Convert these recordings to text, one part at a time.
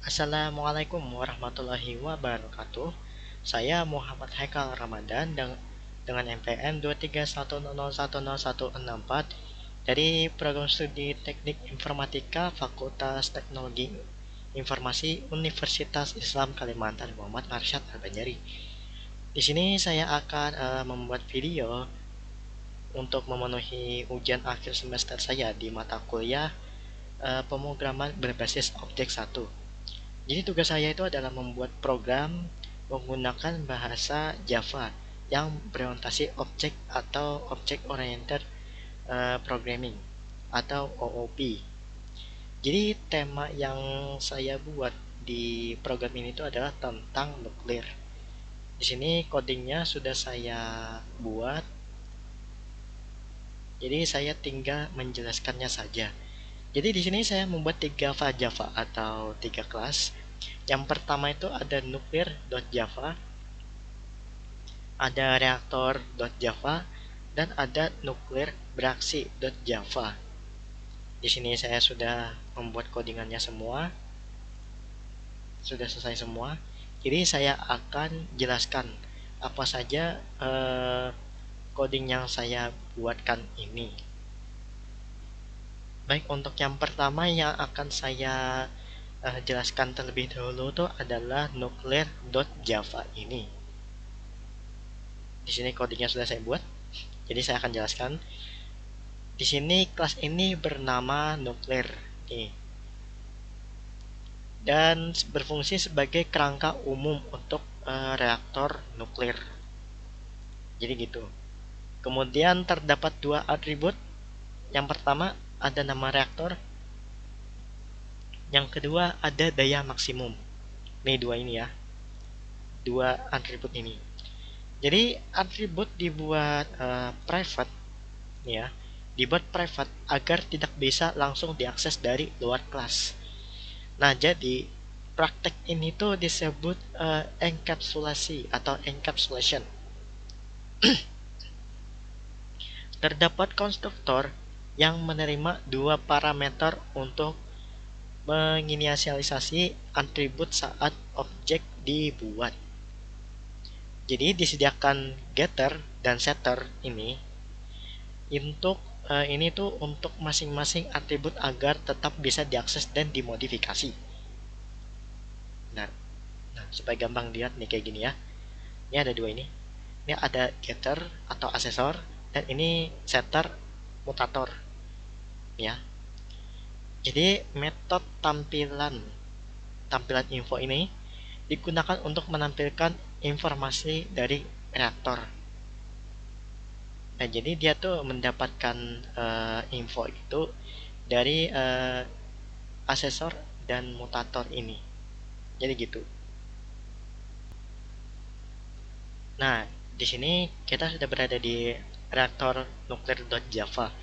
Assalamualaikum warahmatullahi wabarakatuh. Saya Muhammad Haikal Ramadan dengan NPM 231001064 dari Program Studi Teknik Informatika Fakultas Teknologi Informasi Universitas Islam Kalimantan Muhammad Arsyad Al-Banjari. Di sini saya akan membuat video untuk memenuhi ujian akhir semester saya di mata kuliah pemrograman berbasis objek 1. Jadi tugas saya itu adalah membuat program menggunakan bahasa Java yang berorientasi objek atau Object Oriented Programming atau OOP. Jadi tema yang saya buat di program ini itu adalah tentang nuklir. Di sini codingnya sudah saya buat. Jadi saya tinggal menjelaskannya saja. Jadi di sini saya membuat 3 file Java atau 3 kelas. Yang pertama itu ada nuklir.java, ada reaktor.java, dan ada nuklir beraksi.java. Di sini saya sudah membuat codingannya semua. Sudah selesai semua. Jadi saya akan jelaskan apa saja coding yang saya buatkan ini. Baik, untuk yang pertama yang akan saya jelaskan terlebih dahulu itu adalah nuklir.java ini. Di sini codingnya sudah saya buat. Jadi saya akan jelaskan. Di sini kelas ini bernama nuklir nih. Dan berfungsi sebagai kerangka umum untuk reaktor nuklir. Jadi gitu. Kemudian terdapat 2 atribut. Yang pertama ada nama reaktor. Yang kedua ada daya maksimum. Nih 2 ini ya. 2 atribut ini. Jadi atribut dibuat private ya. Dibuat private agar tidak bisa langsung diakses dari luar kelas. Nah, jadi praktek ini tuh disebut enkapsulasi atau encapsulation. Terdapat konstruktor yang menerima 2 parameter untuk menginisialisasi atribut saat objek dibuat. Jadi disediakan getter dan setter ini untuk masing-masing atribut agar tetap bisa diakses dan dimodifikasi. Nah, supaya gampang dilihat nih kayak gini ya. Ini ada 2 ini. Ini ada getter atau asesor dan ini setter mutator. Ya. Jadi metode tampilan info ini digunakan untuk menampilkan informasi dari reaktor. Nah, jadi dia tuh mendapatkan info itu dari asesor dan mutator ini. Jadi gitu. Nah, di sini kita sudah berada di reaktor nuklir.java.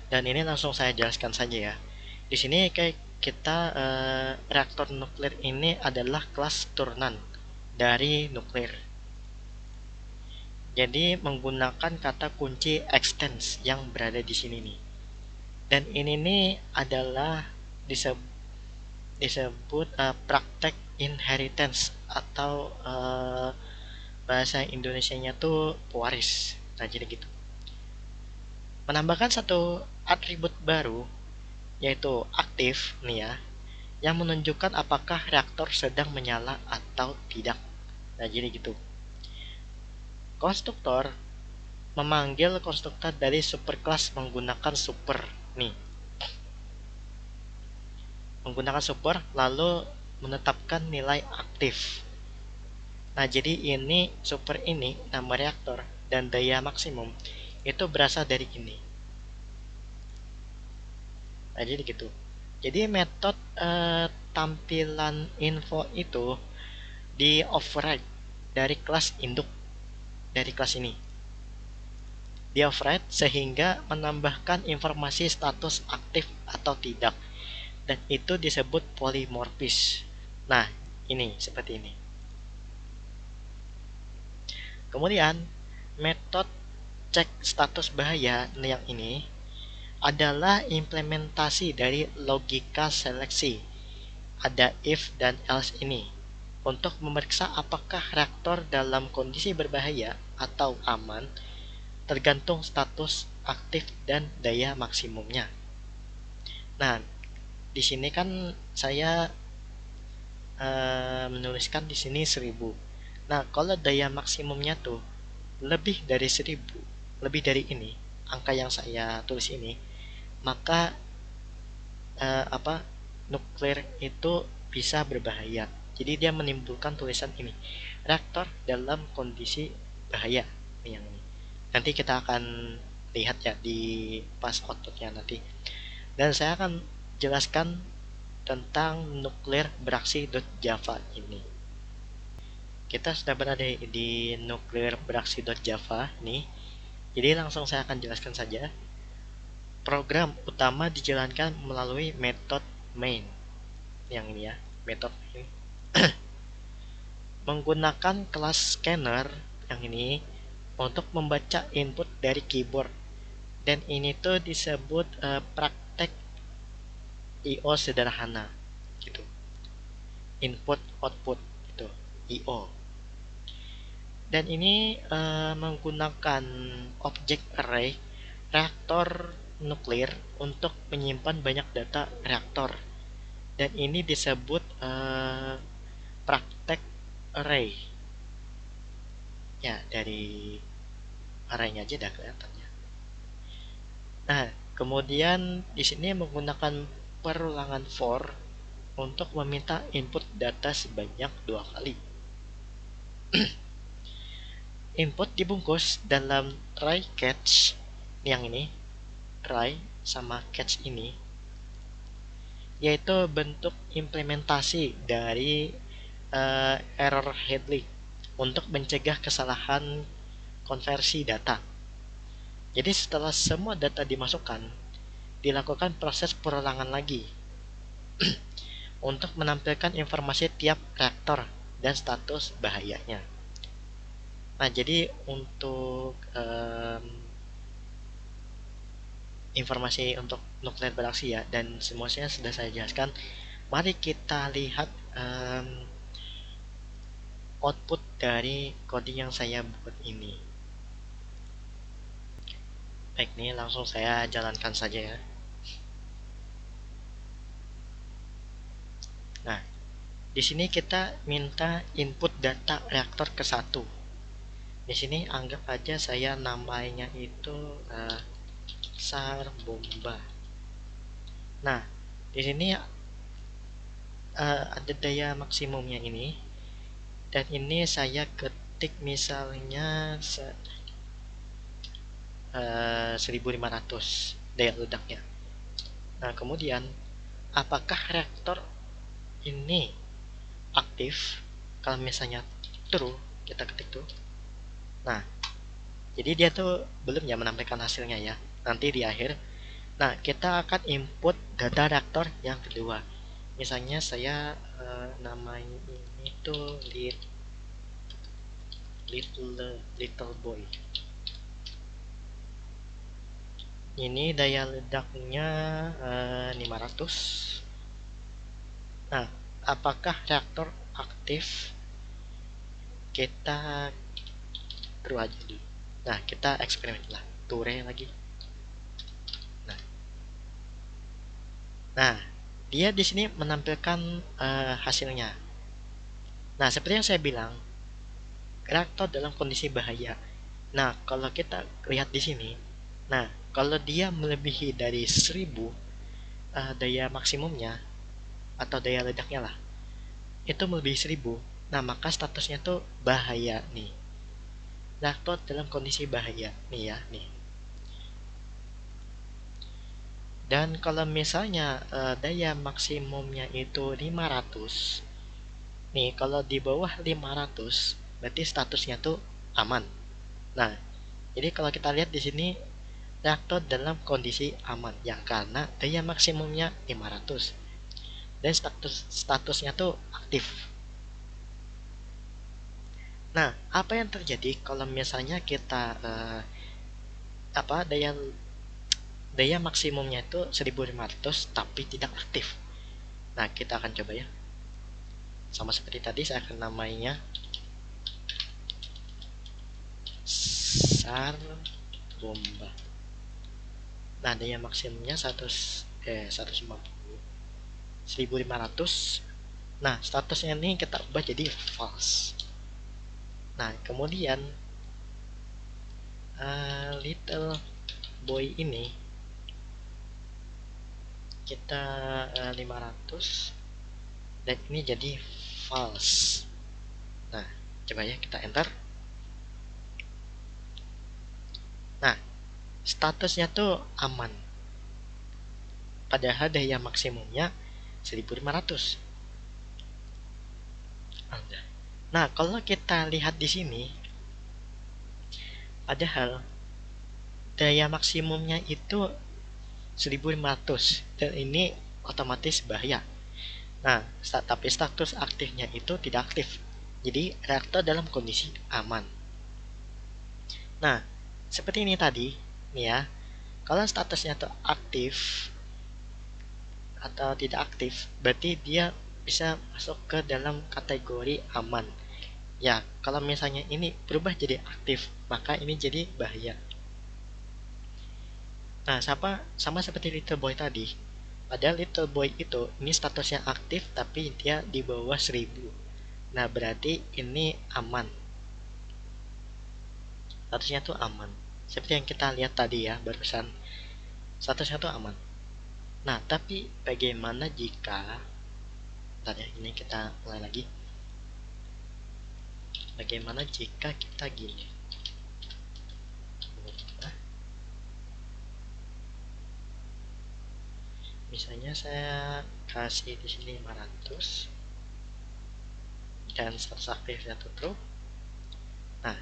Dan ini langsung saya jelaskan saja ya. Di sini kayak kita reaktor nuklir ini adalah kelas turunan dari nuklir. Jadi menggunakan kata kunci extends yang berada di sini nih. Dan ini nih adalah disebut praktek inheritance atau bahasa Indonesianya tuh pewaris. Nah, jadi gitu. Menambahkan satu atribut baru yaitu aktif nih ya, yang menunjukkan apakah reaktor sedang menyala atau tidak. Nah, jadi gitu. Konstruktor memanggil konstruktor dari superclass menggunakan super nih. Menggunakan super lalu menetapkan nilai aktif. Nah, jadi ini super ini nama reaktor dan daya maksimum itu berasal dari ini. Nah, jadi gitu. Jadi metode tampilan info itu di override dari kelas induk dari kelas ini. Di override sehingga menambahkan informasi status aktif atau tidak. Dan itu disebut polymorphis. Nah, ini seperti ini. Kemudian metode cek status bahaya yang ini adalah implementasi dari logika seleksi ada if dan else ini untuk memeriksa apakah reaktor dalam kondisi berbahaya atau aman tergantung status aktif dan daya maksimumnya. Nah, di sini kan saya menuliskan di sini 1000. Nah, kalau daya maksimumnya tuh lebih dari 1000, lebih dari ini, angka yang saya tulis ini, maka nuklir itu bisa berbahaya. Jadi dia menimbulkan tulisan ini, reaktor dalam kondisi bahaya. Yang ini. Nanti kita akan lihat ya di pas outputnya nanti. Dan saya akan jelaskan tentang nuklir beraksi.java ini. Kita sudah berada di nuklir beraksi.java nih. Jadi langsung saya akan jelaskan saja. Program utama dijalankan melalui metode main. Yang ini ya, metode main. Menggunakan kelas scanner yang ini untuk membaca input dari keyboard. Dan ini tuh disebut praktek I/O sederhana gitu. Input output itu I/O. Dan ini menggunakan objek array reaktor nuklir untuk menyimpan banyak data reaktor. Dan ini disebut praktek array. Ya, dari arraynya aja udah kelihatannya. Nah, kemudian di sini menggunakan perulangan for untuk meminta input data sebanyak 2 kali. Input dibungkus dalam try catch yang ini, try sama catch ini, yaitu bentuk implementasi dari error handling untuk mencegah kesalahan konversi data. Jadi setelah semua data dimasukkan, dilakukan proses perulangan lagi untuk menampilkan informasi tiap reaktor dan status bahayanya. Nah, jadi untuk informasi untuk nuklir beraksi ya, dan semuanya sudah saya jelaskan. Mari kita lihat output dari coding yang saya buat ini. Baik, nih langsung saya jalankan saja ya. Nah, di sini kita minta input data reaktor ke 1. Di sini anggap aja saya namanya itu SAR bomba. Nah, di sini ada daya maksimumnya ini, dan ini saya ketik misalnya 1500 daya ledaknya. Nah, kemudian apakah reaktor ini aktif? Kalau misalnya true, kita ketik tuh. Nah, jadi dia tuh belum ya menampilkan hasilnya ya. Nanti di akhir. Nah, kita akan input data reaktor yang kedua. Misalnya saya namanya ini tuh little boy. Ini daya ledaknya 500. Nah, apakah reaktor aktif? Kita true aja dulu. Nah, kita eksperimen lah, ture lagi. Nah, dia di sini menampilkan hasilnya. Nah, seperti yang saya bilang, reaktor dalam kondisi bahaya. Nah, kalau kita lihat di sini, nah, kalau dia melebihi dari 1000 daya maksimumnya atau daya ledaknya lah, itu melebihi 1000. Nah, maka statusnya tuh bahaya nih. Reaktor dalam kondisi bahaya nih ya, nih. Dan kalau misalnya daya maksimumnya itu 500, nih kalau di bawah 500 berarti statusnya tuh aman. Nah, jadi kalau kita lihat di sini reaktor dalam kondisi aman ya, karena daya maksimumnya 500 dan statusnya tuh aktif. Nah, apa yang terjadi kalau misalnya kita daya maksimumnya itu 1500 tapi tidak aktif? Nah, kita akan coba ya. Sama seperti tadi, saya akan namainya SAR bomba. Nah, daya maksimumnya 150 1500. Nah, statusnya ini kita ubah jadi false. Nah, kemudian little boy ini kita 500 dan ini jadi false. Nah, coba ya kita enter. Nah, statusnya tuh aman, padahal daya maksimumnya 1500. Nah, kalau kita lihat di sini, padahal daya maksimumnya itu 1500 dan ini otomatis bahaya. Nah, tapi status aktifnya itu tidak aktif. Jadi reaktor dalam kondisi aman. Nah, seperti ini tadi, nih ya. Kalau statusnya itu aktif atau tidak aktif, berarti dia bisa masuk ke dalam kategori aman. Ya, kalau misalnya ini berubah jadi aktif, maka ini jadi bahaya. Nah, sama seperti little boy tadi. Padahal little boy itu ini statusnya aktif tapi dia di bawah 1000. Nah, berarti ini aman. Statusnya tuh aman. Seperti yang kita lihat tadi ya, barusan. Statusnya tuh aman. Nah, tapi bagaimana jika ya, ini kita mulai lagi. Bagaimana jika kita gini? Misalnya saya kasih di sini 500 dan status aktifnya tuh true. Nah,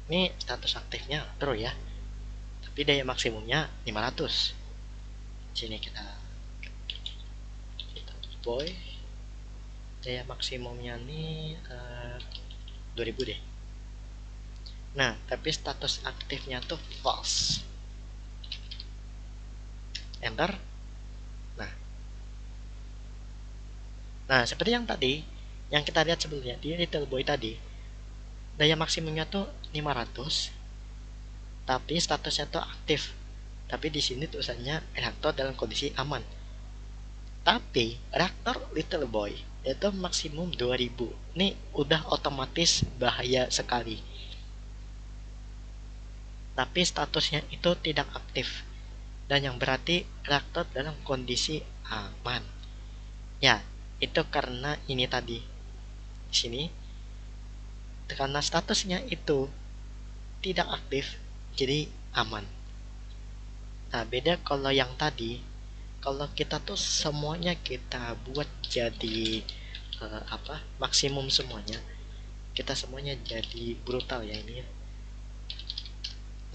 ini status aktifnya true ya. Tapi daya maksimumnya 500. Sini kita boy. Daya maksimumnya nih 2000 deh. Nah, tapi status aktifnya tuh false. Enter. Nah, seperti yang tadi, yang kita lihat sebelumnya di little boy tadi, daya maksimumnya tuh 500, tapi statusnya tuh aktif. Tapi di sini tulisannya reaktor dalam kondisi aman. Tapi reaktor little boy itu maksimum 2000. Ini udah otomatis bahaya sekali. Tapi statusnya itu tidak aktif. Dan yang berarti reaktor dalam kondisi aman. Ya, itu karena ini tadi. Di sini karena statusnya itu tidak aktif, jadi aman. Nah, beda kalau yang tadi, kalau kita tuh semuanya kita buat jadi maksimum semuanya, kita semuanya jadi brutal ya ini ya.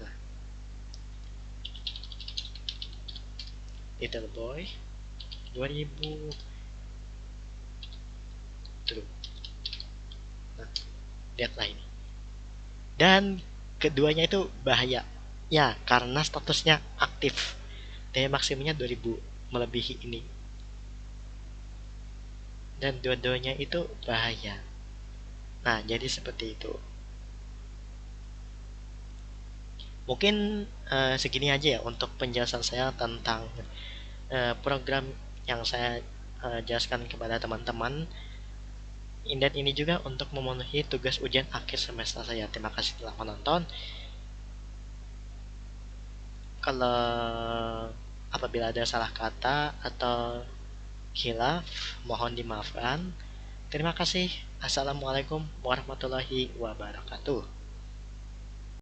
Nah, little boy 2000 true. Nah, lihatlah ini. Dan keduanya itu bahaya. Ya, karena statusnya aktif. Daya maksimumnya 2000 melebihi ini. Dan dua-duanya itu bahaya. Nah, jadi seperti itu. Mungkin segini aja ya untuk penjelasan saya tentang program yang saya jelaskan kepada teman-teman. Dan ini juga untuk memenuhi tugas ujian akhir semester saya. Terima kasih telah menonton. Kalau apabila ada salah kata atau khilaf, mohon dimaafkan. Terima kasih. Assalamualaikum warahmatullahi wabarakatuh.